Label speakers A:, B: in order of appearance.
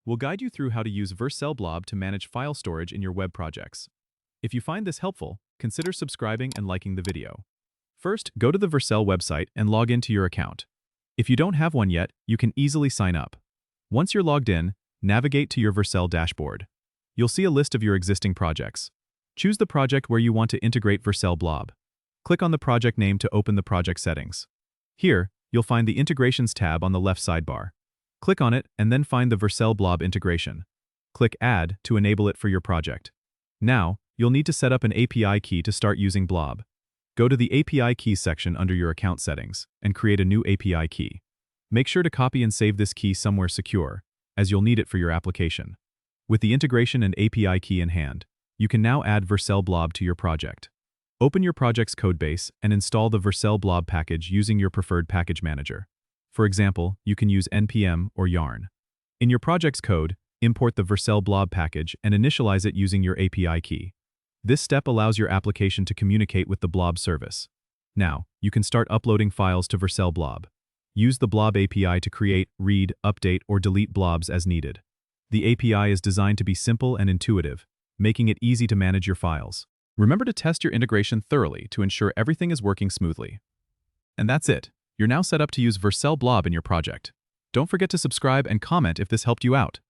A: we'll guide you through how to use Vercel Blob to manage file storage in your web projects. If you find this helpful, consider subscribing and liking the video. First, go to the Vercel website and log into your account. If you don't have one yet, you can easily sign up. Once you're logged in, navigate to your Vercel dashboard. You'll see a list of your existing projects. Choose the project where you want to integrate Vercel Blob. Click on the project name to open the project settings. Here, you'll find the Integrations tab on the left sidebar. Click on it and then find the Vercel Blob integration. Click Add to enable it for your project. Now, you'll need to set up an API key to start using Blob. Go to the API Keys section under your account settings and create a new API key. Make sure to copy and save this key somewhere secure, as you'll need it for your application. With the integration and API key in hand, you can now add Vercel Blob to your project. Open your project's codebase and install the Vercel Blob package using your preferred package manager. For example, you can use npm or yarn. In your project's code, import the Vercel Blob package and initialize it using your API key. This step allows your application to communicate with the Blob service. Now, you can start uploading files to Vercel Blob. Use the Blob API to create, read, update, or delete blobs as needed. The API is designed to be simple and intuitive, making it easy to manage your files. Remember to test your integration thoroughly to ensure everything is working smoothly. And that's it. You're now set up to use Vercel Blob in your project. Don't forget to subscribe and comment if this helped you out.